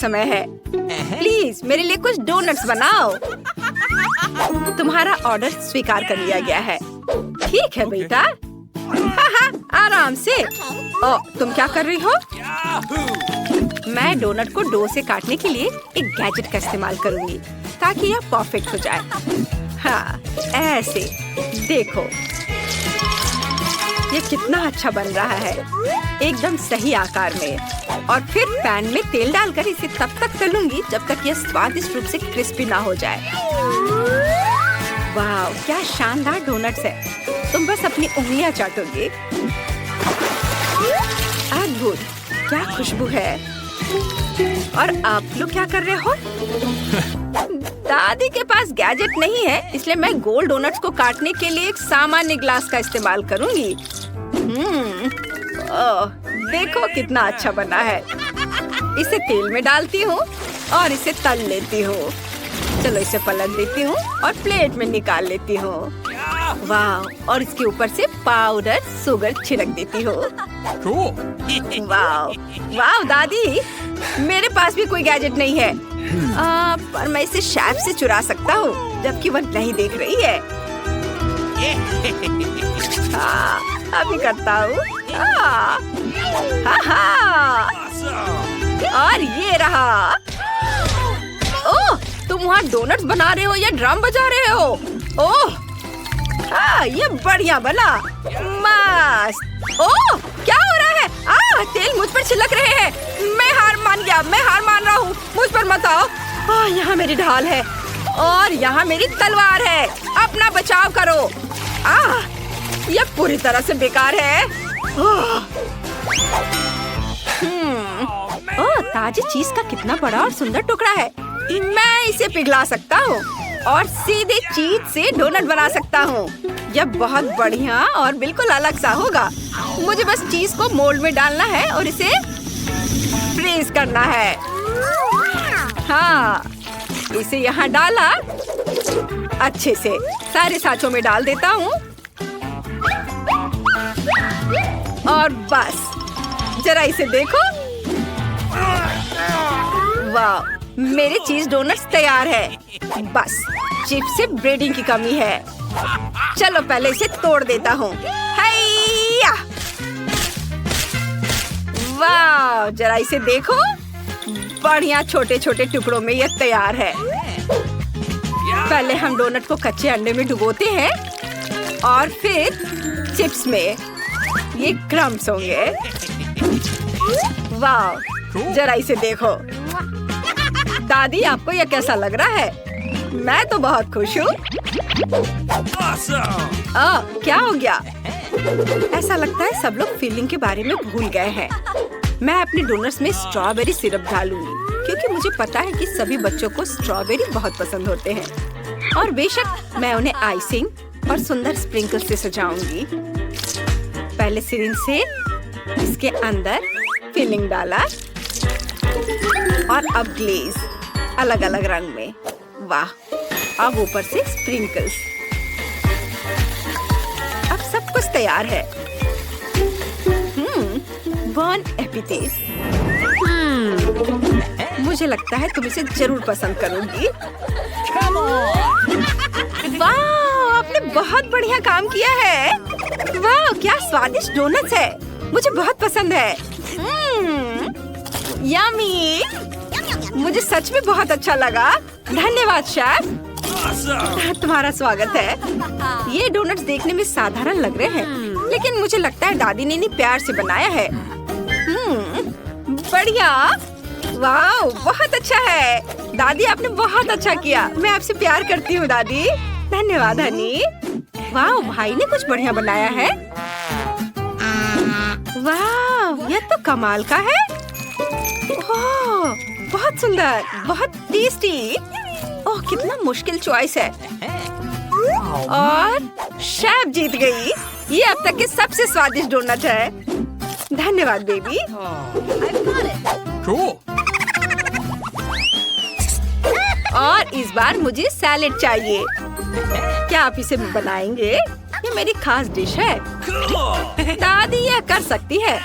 समय है। प्लीज मेरे लिए कुछ डोनट्स बनाओ। तुम्हारा ऑर्डर स्वीकार कर लिया गया है। ठीक है बेटा। आराम से। ओ, तुम क्या कर रही हो? मैं डोनट को डो से काटने के लिए एक गैजेट का इस्तेमाल करूंगी ताकि यह परफेक्ट हो जाए। हाँ, ऐसे देखो, ये कितना अच्छा बन रहा है, एकदम सही आकार में। और फिर पैन में तेल डालकर इसे तब तक तलूंगी जब तक यह स्वादिष्ट रूप से क्रिस्पी ना हो जाए। वाह, क्या शानदार डोनट्स है। तुम बस अपनी उंगलियां चाटोगे। अद्भुत, क्या खुशबू है। और आप लोग क्या कर रहे हो? दादी के पास गैजेट नहीं है, इसलिए मैं गोल डोनट्स को काटने के लिए एक सामान्य ग्लास का इस्तेमाल करूंगी। ओह, देखो कितना अच्छा बना है। इसे तेल में डालती हूँ और इसे तल लेती हूँ। चलो इसे पलट देती हूँ और प्लेट में निकाल लेती हूँ। वाह, और इसके ऊपर से पाउडर शुगर छिड़क देती हूँ। वाह वाह दादी, मेरे पास भी कोई गैजेट नहीं है। पर मैं इसे शेफ से चुरा सकता हूँ जबकि वह नहीं देख रही है। अभी करता हूँ। और ये रहा। ओह, तुम वहाँ डोनट्स बना रहे हो या ड्रम बजा रहे हो? ओह, ये बढ़िया बना। मस्त। ओह, क्या हो रहा है? तेल मुझ पर छिलक रहे हैं। मैं हार मान गया। मैं हार मान रहा हूँ। मुझ पर मत आओ। यहाँ मेरी ढाल है और यहाँ मेरी तलवार है। अपना बचाव करो। यह पूरी तरह से बेकार है। ताजी चीज का कितना बड़ा और सुंदर टुकड़ा है। मैं इसे पिघला सकता हूँ और सीधे चीज से डोनट बना सकता हूँ। यह बहुत बढ़िया और बिल्कुल अलग सा होगा। मुझे बस चीज को मोल्ड में डालना है और इसे फ्रीज करना है। हाँ, इसे यहाँ डाला। अच्छे से सारे साँचों में डाल देता हूँ और बस जरा इसे देखो। वाह, मेरे चीज डोनट्स तैयार है। बस चिप से ब्रेडिंग की कमी है। चलो पहले इसे तोड़ देता हूँ। वाह, जरा इसे देखो। बढ़िया छोटे छोटे टुकड़ों में यह तैयार है। पहले हम डोनट को कच्चे अंडे में डुबोते हैं और फिर चिप्स में। ये क्रम्स होंगे। वाह, जरा इसे देखो। दादी, आपको यह कैसा लग रहा है? मैं तो बहुत खुश हूँ। क्या हो गया? ऐसा लगता है सब लोग फीलिंग के बारे में भूल गए हैं। मैं अपने डोनट्स में स्ट्रॉबेरी सिरप डालूंगी क्योंकि मुझे पता है कि सभी बच्चों को स्ट्रॉबेरी बहुत पसंद होते हैं। और बेशक मैं उन्हें आइसिंग और सुंदर स्प्रिंकल से सजाऊंगी। पहले सिरिंज से इसके अंदर फिलिंग डाला और अब ग्लेज अलग अलग रंग में। वाह, अब ऊपर से स्प्रिंकल्स। अब सब कुछ तैयार है। बॉन एपिटेट। मुझे लगता है तुम इसे जरूर पसंद करोगी। वाह, आपने बहुत बढ़िया काम किया है। वाह, क्या स्वादिष्ट डोनट्स है। मुझे बहुत पसंद है। यम्मी। मुझे सच में बहुत अच्छा लगा। धन्यवाद शेफ। तुम्हारा स्वागत है। ये डोनट्स देखने में साधारण लग रहे हैं, लेकिन मुझे लगता है दादी ने इन्हें प्यार से बनाया है। बढ़िया। वाह, बहुत अच्छा है। दादी, आपने बहुत अच्छा किया। मैं आपसे प्यार करती हूँ दादी। धन्यवाद हनी। वाह, भाई ने कुछ बढ़िया बनाया है। वाह, यह तो कमाल का है। ओह, बहुत सुंदर, बहुत टेस्टी। ओह, कितना मुश्किल चॉइस है। और शेफ जीत गई। ये अब तक के सबसे स्वादिष्ट डोनट है। धन्यवाद बेबी। और इस बार मुझे सैलेड चाहिए। क्या आप इसे बनाएंगे? ये मेरी खास डिश है। दादी यह कर सकती है।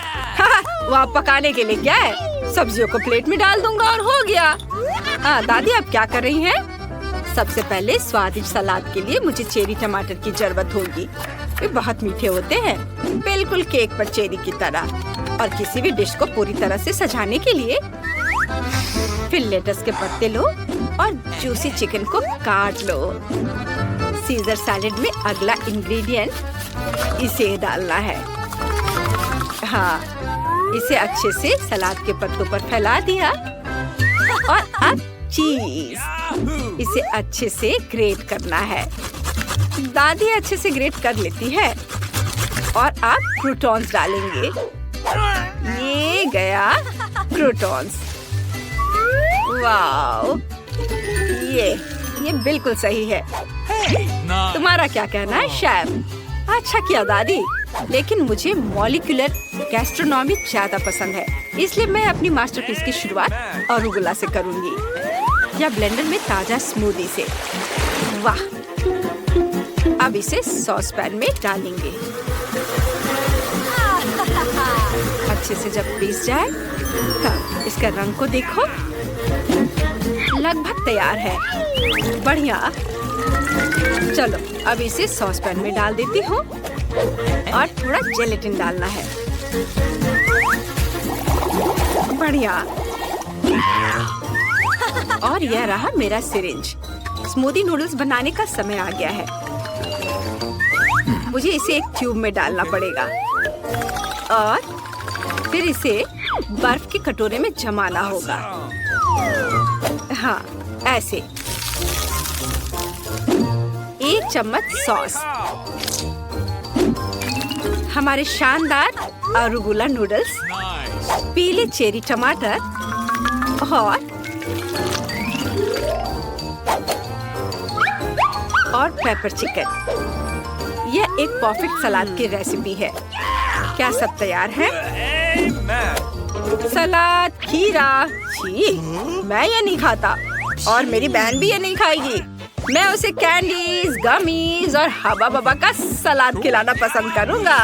वह पकाने के लिए क्या है? सब्जियों को प्लेट में डाल दूंगा और हो गया। हाँ दादी, आप क्या कर रही हैं? सबसे पहले स्वादिष्ट सलाद के लिए मुझे चेरी टमाटर की जरूरत होगी। ये बहुत मीठे होते हैं, बिल्कुल केक पर चेरी की तरह। और किसी भी डिश को पूरी तरह से सजाने के लिए फिर लेटस के पत्ते लो और जूसी चिकन को काट लो। सीजर सैलेड में अगला इंग्रेडिएंट इसे डालना है। हाँ, इसे अच्छे से सलाद के पत्तों पर फैला दिया। और अब चीज, इसे अच्छे से ग्रेट करना है। दादी अच्छे से ग्रेट कर लेती है। और आप क्रूटॉन्स डालेंगे। ये गया क्रूटॉन्स। वाओ, ये बिल्कुल सही है। तुम्हारा क्या कहना है शेफ? अच्छा किया दादी, लेकिन मुझे मॉलिक्यूलर गैस्ट्रोनॉमी ज्यादा पसंद है, इसलिए मैं अपनी मास्टरपीस की शुरुआत अरुगुला से करूंगी या ब्लेंडर में ताजा स्मूदी से। वाह! अब इसे सॉस पैन में डालेंगे। अच्छे से जब पीस जाए, तब इसका रंग को देखो, लगभग तैयार है। बढ़िया। चलो अब इसे सॉस पैन में डाल देती हूँ और थोड़ा जेलेटिन डालना है। बढ़िया। और यह रहा मेरा सिरिंज। स्मूदी नूडल्स बनाने का समय आ गया है। मुझे इसे एक ट्यूब में डालना पड़ेगा और फिर इसे बर्फ के कटोरे में जमाना होगा। हाँ, ऐसे। 1 चम्मच सॉस। हमारे शानदार अरुगुला नूडल्स, पीले चेरी टमाटर और पेपर चिकन। यह एक परफेक्ट सलाद की रेसिपी है। क्या सब तैयार है? सलाद, खीरा, छी, मैं ये नहीं खाता और मेरी बहन भी ये नहीं खाएगी। मैं उसे कैंडीज, गमीज और हवा बबा का सलाद खिलाना पसंद करूँगा।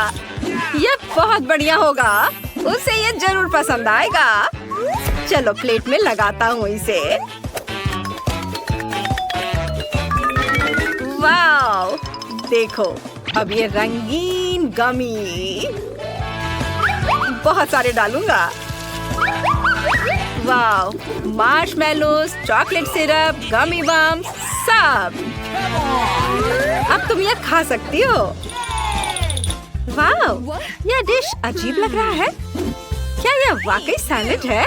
ये बहुत बढ़िया होगा, उसे ये जरूर पसंद आएगा। चलो प्लेट में लगाता हूँ इसे। वाव! देखो, अब ये रंगीन गमी बहुत सारे डालूंगा। वाव! मार्शमेलोस, चॉकलेट सिरप, गमी बम्स, सब। अब तुम यह खा सकती हो। वाव! यह डिश अजीब लग रहा है। क्या यह वाकई सैलेड है?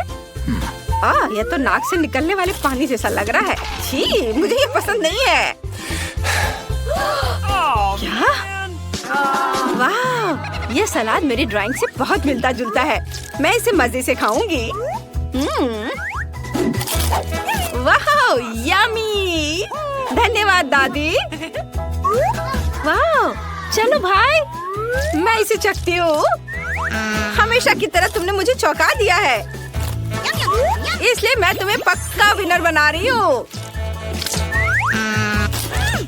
यह तो नाक से निकलने वाले पानी जैसा लग रहा है। छी, मुझे ये पसंद नहीं है। क्या? वाह! यह सलाद मेरी ड्राइंग से बहुत मिलता जुलता है। मैं इसे मजे से खाऊंगी। वाह! यम्मी! धन्यवाद दादी। वाह! चलो भाई, मैं इसे चखती हूँ। हमेशा की तरह तुमने मुझे चौंका दिया है, इसलिए मैं तुम्हें पक्का विनर बना रही हूँ।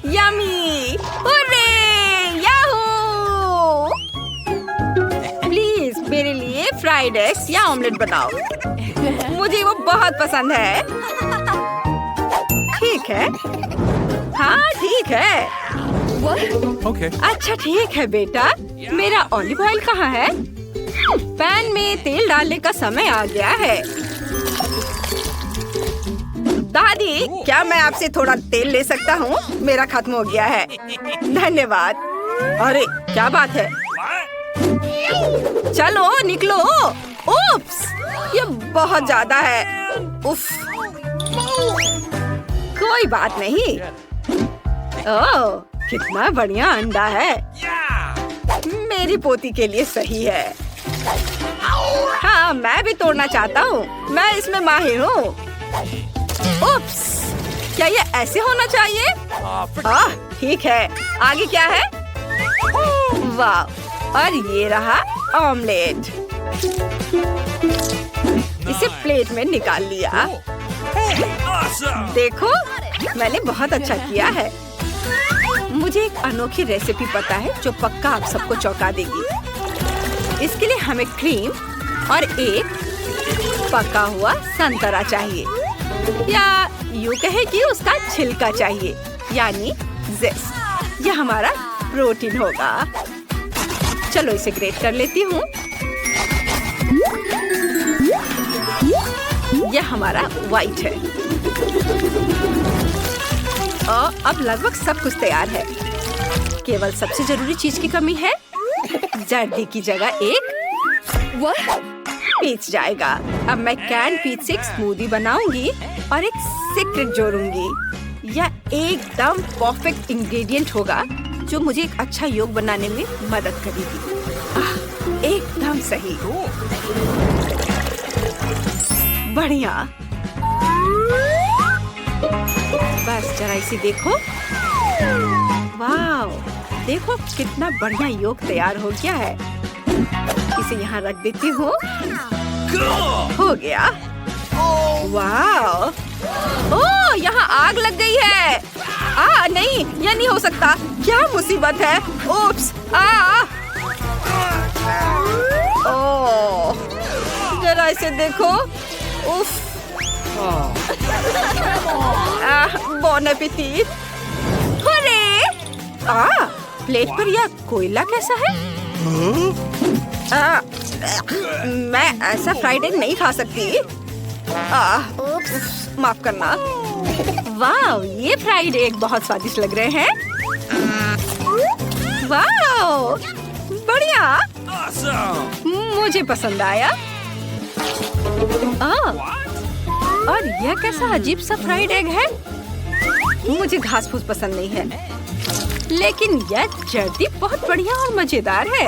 यम्मी! हुर्रे! याहू! प्लीज मेरे लिए फ्राइड एग्स या ऑमलेट बनाओ। मुझे वो बहुत पसंद है। ठीक है। हाँ ठीक है। Okay. अच्छा ठीक है बेटा, मेरा ऑलिव ऑयल कहाँ है? पैन में तेल डालने का समय आ गया है। दादी, क्या मैं आपसे थोड़ा तेल ले सकता हूँ? मेरा खत्म हो गया है। धन्यवाद। अरे क्या बात है? चलो निकलो। उप्स, ये बहुत ज्यादा है। उफ, कोई बात नहीं। ओह, कितना बढ़िया अंडा है। मेरी पोती के लिए सही है। हाँ, मैं भी तोड़ना चाहता हूँ। मैं इसमें माहिर हूँ। उप्स, क्या ये ऐसे होना चाहिए? ठीक है। आगे क्या है? वाह! और ये रहा ऑमलेट। इसे प्लेट में निकाल लिया। देखो, मैंने बहुत अच्छा किया है। मुझे एक अनोखी रेसिपी पता है जो पक्का आप सबको चौंका देगी। इसके लिए हमें क्रीम और एक पका हुआ संतरा चाहिए, या यूँ कहे कि उसका छिलका चाहिए, यानी जेस्ट। यह हमारा प्रोटीन होगा। चलो इसे ग्रेट कर लेती हूँ। यह हमारा व्हाइट है। और अब लगभग सब कुछ तैयार है। केवल सबसे जरूरी चीज की कमी है। जर्दी की जगह एक पीच जाएगा। अब मैं कैन पीच से एक स्मूदी बनाऊंगी और एक सीक्रेट जोड़ूंगी। यह एकदम परफेक्ट इंग्रेडिएंट होगा जो मुझे एक अच्छा योग बनाने में मदद करेगी। एकदम सही। बढ़िया। बस जरा इसे देखो। वाव, देखो कितना बढ़िया योग तैयार हो गया है। इसे यहाँ रख देती हूँ। हो गया। वाव, ओह यहाँ आग लग गई है। नहीं, यह नहीं हो सकता। क्या मुसीबत है। ओप्स, ओह, जरा इसे देखो। उफ। बॉन एपेटीट। अरे, प्लेट पर यह कोयला कैसा है? मैं ऐसा फ्राइड एग नहीं खा सकती। माफ करना। वाह, ये फ्राइड एग बहुत स्वादिष्ट लग रहे हैं। वाह, बढ़िया। मुझे पसंद आया। और यह कैसा अजीब सा फ्राइड एग है। मुझे घास फूस पसंद नहीं है, लेकिन यह जर्दी बहुत बढ़िया और मजेदार है।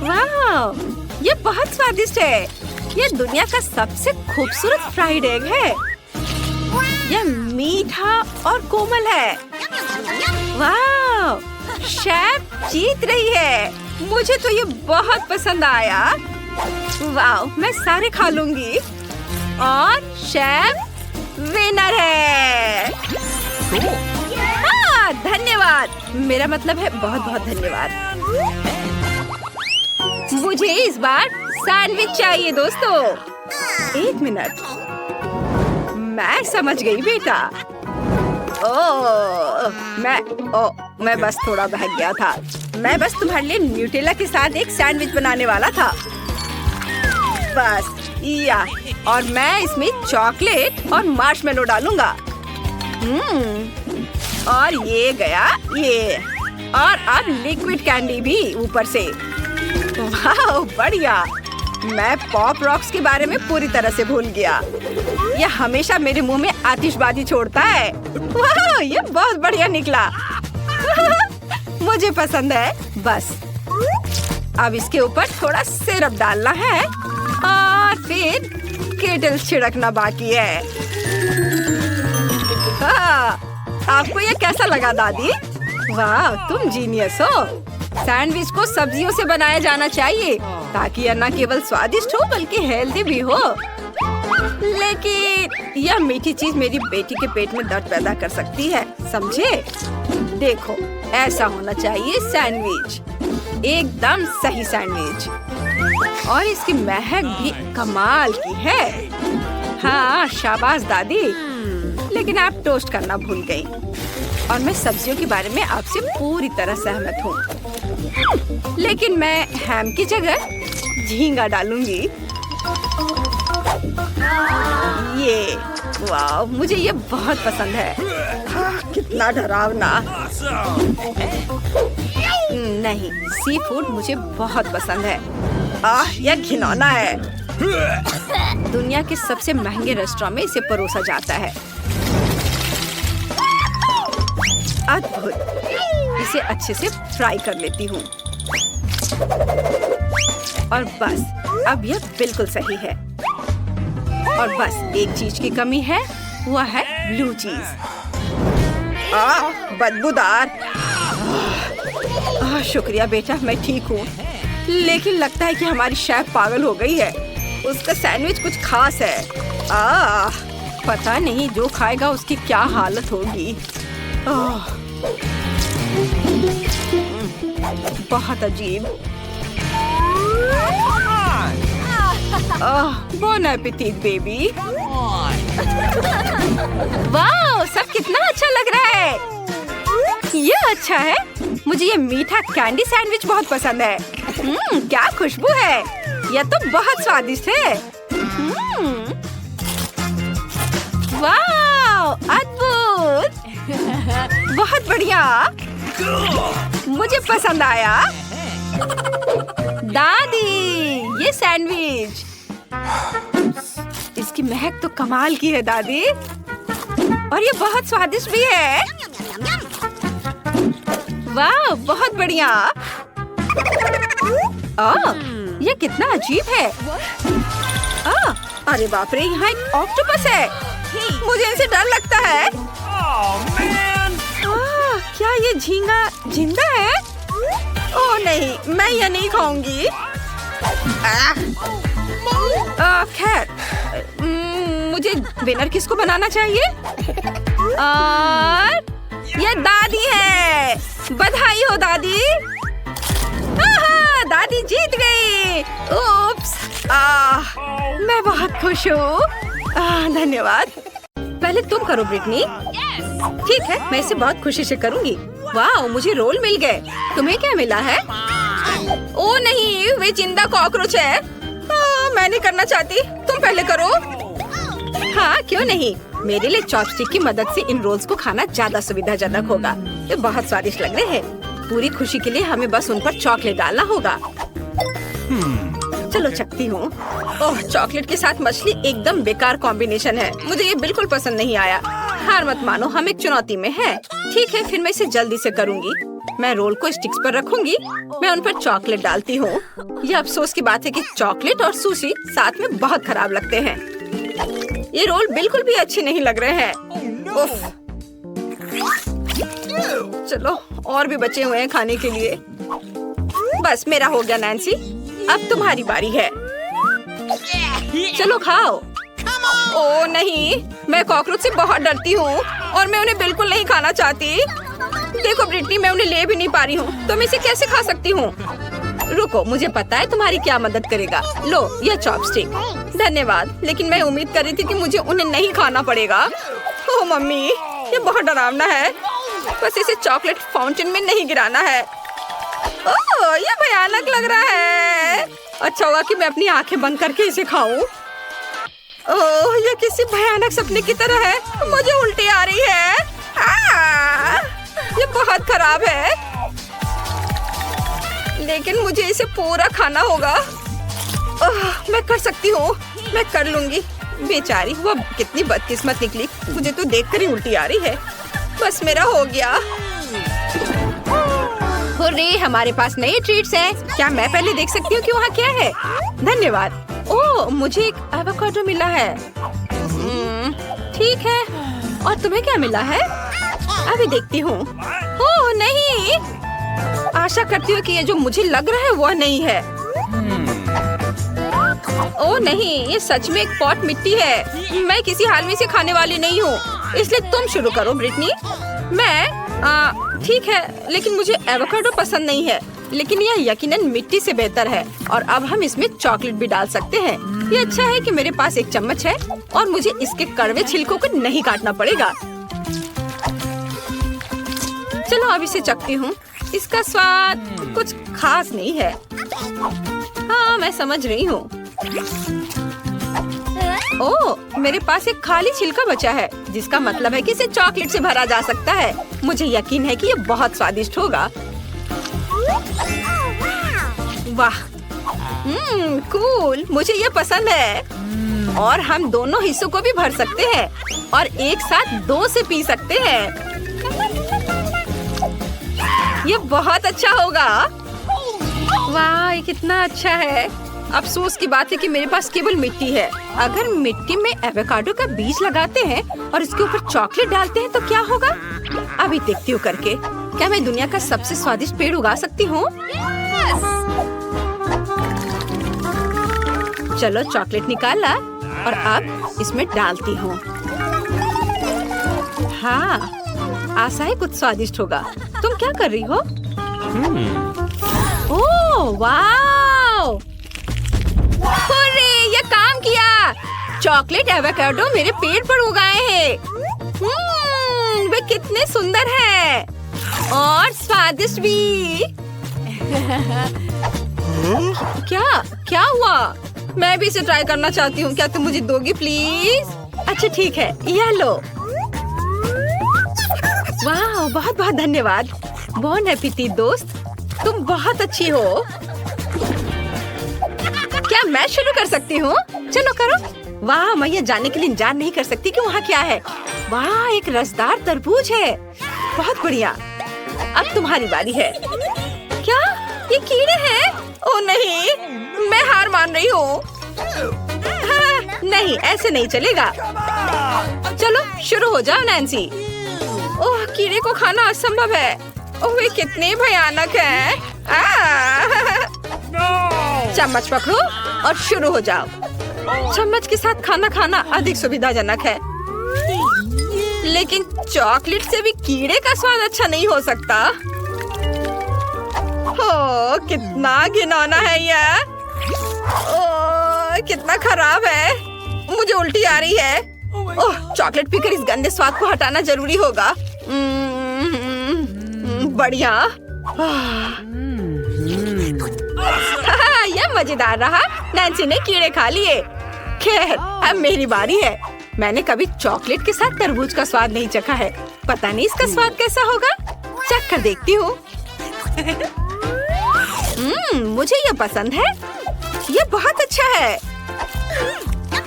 वाह, ये बहुत स्वादिष्ट है। यह दुनिया का सबसे खूबसूरत फ्राइड एग है। यह मीठा और कोमल है। वाह, शेफ जीत रही है। मुझे तो ये बहुत पसंद आया। वाह, मैं सारे खा लूंगी। और शेफ विनर है। धन्यवाद। मेरा मतलब है बहुत बहुत धन्यवाद। मुझे इस बार सैंडविच चाहिए दोस्तों। एक मिनट, मैं समझ गई बेटा। मैं बस थोड़ा बहक गया था। मैं बस तुम्हारे लिए न्यूटेला के साथ एक सैंडविच बनाने वाला था। बस या, और मैं इसमें चॉकलेट और मार्शमेलो डालूंगा। और ये गया ये, और अब लिक्विड कैंडी भी ऊपर से। वाह, बढ़िया। मैं पॉप रॉक्स के बारे में पूरी तरह से भूल गया। यह हमेशा मेरे मुंह में आतिशबाजी छोड़ता है। वाह, ये बहुत बढ़िया निकला। मुझे पसंद है। बस अब इसके ऊपर थोड़ा सिरप डालना है और फिर केटल छिड़कना बाकी है। आपको ये कैसा लगा दादी? वाह, तुम जीनियस हो। सैंडविच को सब्जियों से बनाया जाना चाहिए ताकि यह न केवल स्वादिष्ट हो बल्कि हेल्दी भी हो। लेकिन यह मीठी चीज मेरी बेटी के पेट में दर्द पैदा कर सकती है, समझे? देखो, ऐसा होना चाहिए सैंडविच, एकदम सही सैंडविच। और इसकी महक भी कमाल की है। हाँ, शाबाश दादी। लेकिन आप टोस्ट करना भूल गई। और मैं सब्जियों के बारे में आपसे पूरी तरह सहमत हूँ। लेकिन मैं हैम की जगह झींगा डालूंगी। ये, वाह, मुझे ये बहुत पसंद है। कितना डरावना। नहीं, सी फूड मुझे बहुत पसंद है। यह घिनौना है। दुनिया के सबसे महंगे रेस्टोरेंट में इसे परोसा जाता है। अद्भुत। इसे अच्छे से फ्राई कर लेती हूँ। और बस अब यह बिल्कुल सही है। और बस एक चीज की कमी है, वह है ब्लू चीज। बदबूदार। शुक्रिया बेटा, मैं ठीक हूँ। लेकिन लगता है कि हमारी शेफ पागल हो गई है। उसका सैंडविच कुछ खास है। पता नहीं जो खाएगा उसकी क्या हालत होगी। बहुत अजीब। Bone appétit baby. वाह, सब कितना अच्छा लग रहा है। ये अच्छा है। मुझे ये मीठा कैंडी सैंडविच बहुत पसंद है। क्या खुशबू है। यह तो बहुत स्वादिष्ट है। वाह, अद्भुत। बहुत बढ़िया, मुझे पसंद आया। दादी, ये सैंडविच, इसकी महक तो कमाल की है दादी। और ये बहुत स्वादिष्ट भी है। वाह, बहुत बढ़िया। ये कितना अजीब है। अरे बाप रे, यहाँ एक ऑक्टोपस है। मुझे इनसे डर लगता है। क्या ये झींगा जिंदा है? ओह नहीं, मैं ये नहीं खाऊंगी। खैर, मुझे विनर किसको बनाना चाहिए? और ये दादी है। बधाई हो दादी। दादी जीत गई। उप्स, मैं बहुत खुश हूँ। धन्यवाद। पहले तुम करो ब्रिटनी। ठीक है, मैं इसे बहुत खुशी से करूंगी। वाह, मुझे रोल मिल गए। तुम्हें क्या मिला है? ओ नहीं, वे जिंदा कॉकरोच है। मैं नहीं करना चाहती, तुम पहले करो। हाँ, क्यों नहीं। मेरे लिए चॉपस्टिक की मदद से इन रोल्स को खाना ज्यादा सुविधाजनक होगा। ये बहुत स्वादिष्ट लग रहे हैं। पूरी खुशी के लिए हमें बस उन पर चॉकलेट डालना होगा। चलो चखती हूँ। ओह, चॉकलेट के साथ मछली एकदम बेकार कॉम्बिनेशन है। मुझे ये बिल्कुल पसंद नहीं आया। हार मत मानो, हम एक चुनौती में हैं। ठीक है, फिर मैं इसे जल्दी से करूँगी। मैं रोल को स्टिक्स पर रखूंगी। मैं उन पर चॉकलेट डालती हूँ। ये अफसोस की बात है कि चॉकलेट और सुशी साथ में बहुत खराब लगते हैं। ये रोल बिल्कुल भी अच्छे नहीं लग रहे हैं। उफ। चलो, और भी बचे हुए हैं खाने के लिए। बस मेरा हो गया नैन्सी, अब तुम्हारी बारी है। चलो खाओ। ओ नहीं, मैं कॉकरोच से बहुत डरती हूँ और मैं उन्हें बिल्कुल नहीं खाना चाहती। देखो ब्रिटनी, मैं उन्हें ले भी नहीं पा रही हूँ, तो मैं इसे कैसे खा सकती हूँ? रुको, मुझे पता है तुम्हारी क्या मदद करेगा। लो, यह चॉपस्टिक। धन्यवाद, लेकिन मैं उम्मीद कर रही थी कि मुझे उन्हें नहीं खाना पड़ेगा। ओह मम्मी, ये बहुत डरावना है। बस इसे चॉकलेट फाउंटेन में नहीं गिराना है। ओह, ये भयानक लग रहा है। अच्छा होगा कि मैं अपनी आंखें बंद करके इसे खाऊं। ओह, ये किसी भयानक सपने की तरह है। मुझे उल्टी आ रही है। ये बहुत खराब है, लेकिन मुझे इसे पूरा खाना होगा। मैं कर सकती हूँ, मैं कर लूंगी। बेचारी, वो कितनी बदकिस्मत निकली। मुझे तो देखकर ही उल्टी आ रही है। बस मेरा हो गया। हुर्रे, हमारे पास नए ट्रीट्स हैं। क्या मैं पहले देख सकती हूँ कि वहाँ क्या है? धन्यवाद। ओह, मुझे एक एवोकाडो मिला है। ठीक है, और तुम्हें क्या मिला है? अभी देखती हूँ। ओह नहीं, आशा करती हूँ कि ये जो मुझे लग रहा है वह नहीं है। ओह नहीं, ये सच में एक पॉट मिट्टी है। मैं किसी हाल में इसे खाने वाली नहीं हूँ, इसलिए तुम शुरू करो ब्रिटनी। मैं ठीक है, लेकिन मुझे एवोकाडो पसंद नहीं है। लेकिन यह यकीनन मिट्टी से बेहतर है। और अब हम इसमें चॉकलेट भी डाल सकते हैं। ये अच्छा है कि मेरे पास एक चम्मच है और मुझे इसके कड़वे छिलकों को नहीं काटना पड़ेगा। चलो, अब इसे चखती हूँ। इसका स्वाद कुछ खास नहीं है। हाँ, मैं समझ रही हूँ। ओह, मेरे पास एक खाली छिलका बचा है, जिसका मतलब है कि इसे चॉकलेट से भरा जा सकता है। मुझे यकीन है कि ये बहुत स्वादिष्ट होगा। वाह, कूल, मुझे ये पसंद है। और हम दोनों हिस्सों को भी भर सकते हैं और एक साथ 2 से पी सकते हैं। ये बहुत अच्छा होगा। वाह, ये कितना अच्छा है। अफसोस की बात है कि मेरे पास केवल मिट्टी है। अगर मिट्टी में एवोकाडो का बीज लगाते हैं और इसके ऊपर चॉकलेट डालते हैं तो क्या होगा? अभी देखती हूँ करके। क्या मैं दुनिया का सबसे स्वादिष्ट पेड़ उगा सकती हूँ? चलो, चॉकलेट निकाला और अब इसमें डालती हूँ। हाँ, आशा है कुछ स्वादिष्ट होगा। तुम क्या कर रही हो? ओह वाह! अरे काम किया। चॉकलेट एवोकाडो मेरे पेट पर उगाए हैं। वे कितने सुंदर हैं और स्वादिष्ट भी। क्या क्या हुआ? मैं भी इसे ट्राई करना चाहती हूँ। क्या तुम मुझे दोगी प्लीज? अच्छा ठीक है, यह लो। वाह, बहुत बहुत धन्यवाद। बॉन एपेटिट दोस्त, तुम बहुत अच्छी हो। क्या मैं शुरू कर सकती हूँ? चलो करो। वाह, मैं ये जानने के लिए इंतजार नहीं कर सकती कि वहाँ क्या है। वाह, एक रसदार तरबूज है। बहुत बढ़िया। अब तुम्हारी बारी है। क्या ये कीड़े हैं? ओह नहीं, मैं हार मान रही हूँ। नहीं, ऐसे नहीं चलेगा। चलो शुरू हो जाओ नैन्सी। ओह, कीड़े को खाना असंभव है। ओह, वे कितने भयानक हैं। चम्मच पकड़ो और शुरू हो जाओ। चम्मच के साथ खाना खाना अधिक सुविधाजनक है, लेकिन चॉकलेट से भी कीड़े का स्वाद अच्छा नहीं हो सकता। ओह, कितना घिनौना है यह। ओह, कितना खराब है। मुझे उल्टी आ रही है। ओह, चॉकलेट पीकर इस गंदे स्वाद को हटाना जरूरी होगा। बढ़िया। यह मजेदार रहा। नैन्सी ने कीड़े खा लिए। खैर, अब मेरी बारी है। मैंने कभी चॉकलेट के साथ तरबूज का स्वाद नहीं चखा है। पता नहीं इसका स्वाद कैसा होगा। चख कर देखती हूँ। मुझे यह पसंद है। यह बहुत अच्छा है।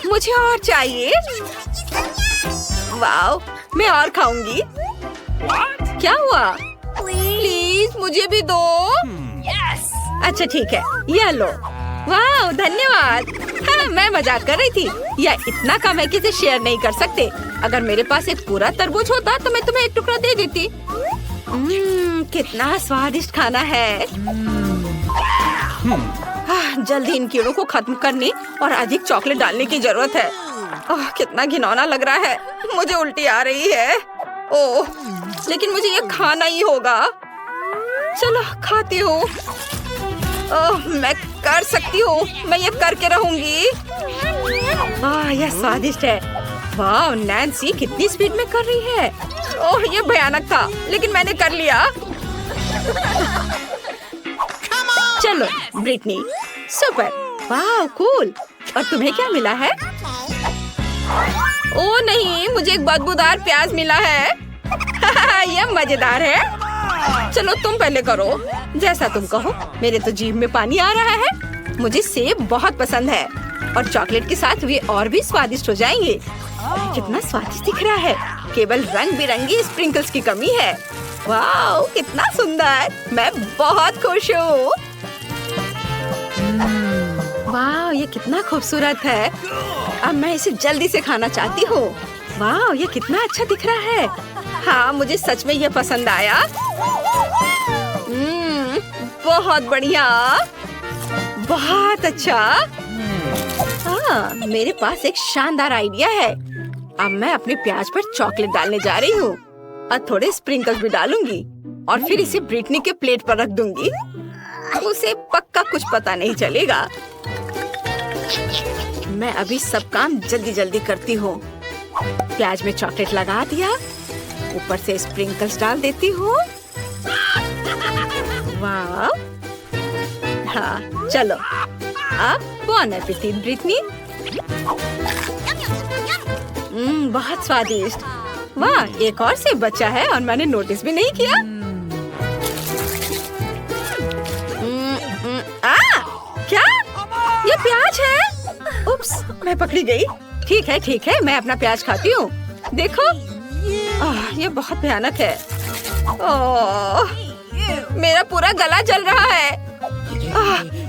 मुझे और चाहिए। वाओ, मैं और खाऊंगी। क्या हुआ? प्लीज मुझे भी दो। अच्छा ठीक है, यह लो। वाह, धन्यवाद। हाँ, मैं मजाक कर रही थी। यह इतना कम है कि इसे शेयर नहीं कर सकते। अगर मेरे पास एक पूरा तरबूज होता तो मैं तुम्हें एक टुकड़ा दे देती। कितना स्वादिष्ट खाना है। जल्दी इन कीड़ों को खत्म करने और अधिक चॉकलेट डालने की जरूरत है। ओह, कितना घिनौना लग रहा है। मुझे उल्टी आ रही है। ओह, लेकिन मुझे ये खाना ही होगा। चलो खाती हूँ। ओह, मैं कर सकती हूँ। मैं ये करके रहूंगी। यह स्वादिष्ट है। वाह, नैन्सी कितनी स्पीड में कर रही है। ओह, ये भयानक था, लेकिन मैंने कर लिया। चलो ब्रिटनी, सुपर। वाह, कूल। और तुम्हें क्या मिला है? ओह नहीं, मुझे एक बदबूदार प्याज मिला है। यह मजेदार है। चलो तुम पहले करो। जैसा तुम कहो। मेरे तो जीभ में पानी आ रहा है। मुझे सेब बहुत पसंद है और चॉकलेट के साथ वे और भी स्वादिष्ट हो जाएंगे। कितना स्वादिष्ट दिख रहा है। केवल रंग बिरंगी स्प्रिंकल्स की कमी है। वाह, कितना सुंदर। मैं बहुत खुश हूँ। वाह, ये कितना खूबसूरत है। अब मैं इसे जल्दी से खाना चाहती हूँ। वाह, ये कितना अच्छा दिख रहा है। हाँ, मुझे सच में ये पसंद आया। बहुत बढ़िया, बहुत अच्छा। हाँ, मेरे पास एक शानदार आइडिया है। अब मैं अपने प्याज पर चॉकलेट डालने जा रही हूँ और थोड़े स्प्रिंकल्स भी डालूंगी और फिर इसे ब्रिटनी के प्लेट पर रख दूंगी। उसे पक्का कुछ पता नहीं चलेगा। मैं अभी सब काम जल्दी जल्दी करती हूँ। प्याज में चॉकलेट लगा दिया, ऊपर से स्प्रिंकल्स डाल देती हूँ। वाह, हाँ चलो। अब बॉन एपेटिट ब्रिटनी। बहुत स्वादिष्ट। वाह, एक और सेब बचा है और मैंने नोटिस भी नहीं किया। क्या? ये प्याज है? उप्स, मैं पकड़ी गई। ठीक है, मैं अपना प्याज खाती हूँ। देखो, ये बहुत भयानक है। मेरा पूरा गला जल रहा है।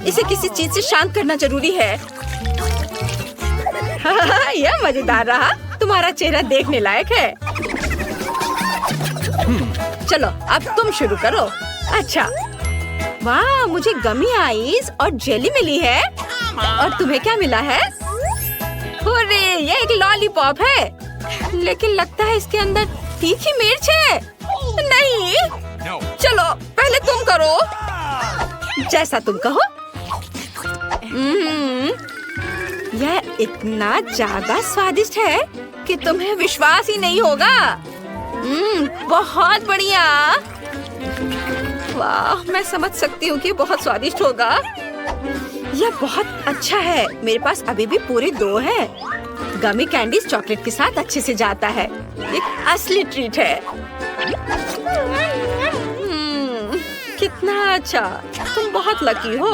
इसे किसी चीज से शांत करना जरूरी है। यह मजेदार रहा। तुम्हारा चेहरा देखने लायक है। चलो अब तुम शुरू करो। अच्छा, वाह, मुझे गमी आइस और जेली मिली है। और तुम्हें क्या मिला है? अरे, ये एक लॉलीपॉप है, लेकिन लगता है इसके अंदर तीखी मिर्च है। नहीं, चलो पहले तुम करो। जैसा तुम कहो। यह इतना ज्यादा स्वादिष्ट है कि तुम्हें विश्वास ही नहीं होगा। बहुत बढ़िया। वाह, मैं समझ सकती हूँ कि बहुत स्वादिष्ट होगा। यह बहुत अच्छा है। मेरे पास अभी भी पूरे 2 है। गमी कैंडीज चॉकलेट के साथ अच्छे से जाता है। एक असली ट्रीट है। कितना अच्छा। तुम बहुत लकी हो।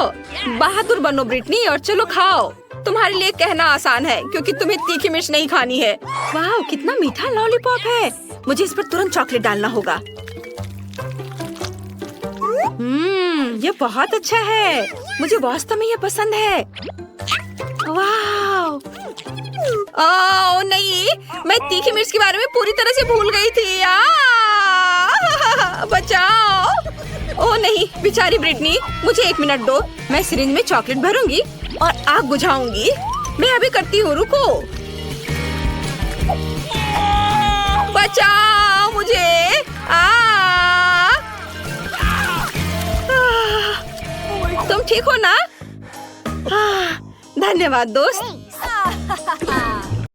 बहादुर बनो ब्रिटनी और चलो खाओ। तुम्हारे लिए कहना आसान है क्योंकि तुम्हें तीखी मिर्च नहीं खानी है। वाह, कितना मीठा लॉलीपॉप है। मुझे इस पर तुरंत चॉकलेट डालना होगा। ये बहुत अच्छा है। मुझे वास्तव में ये पसंद है। वाह। ओह नहीं, मैं तीखी मिर्च के बारे में पूरी तरह से भूल गई थी। बचाओ। ओह नहीं, बेचारी ब्रिटनी। मुझे 1 मिनट दो। मैं सिरिंज में चॉकलेट भरूंगी और आग बुझाऊंगी। मैं अभी करती हूँ, रुको। बचाओ मुझे। तुम ठीक हो ना? धन्यवाद दोस्त।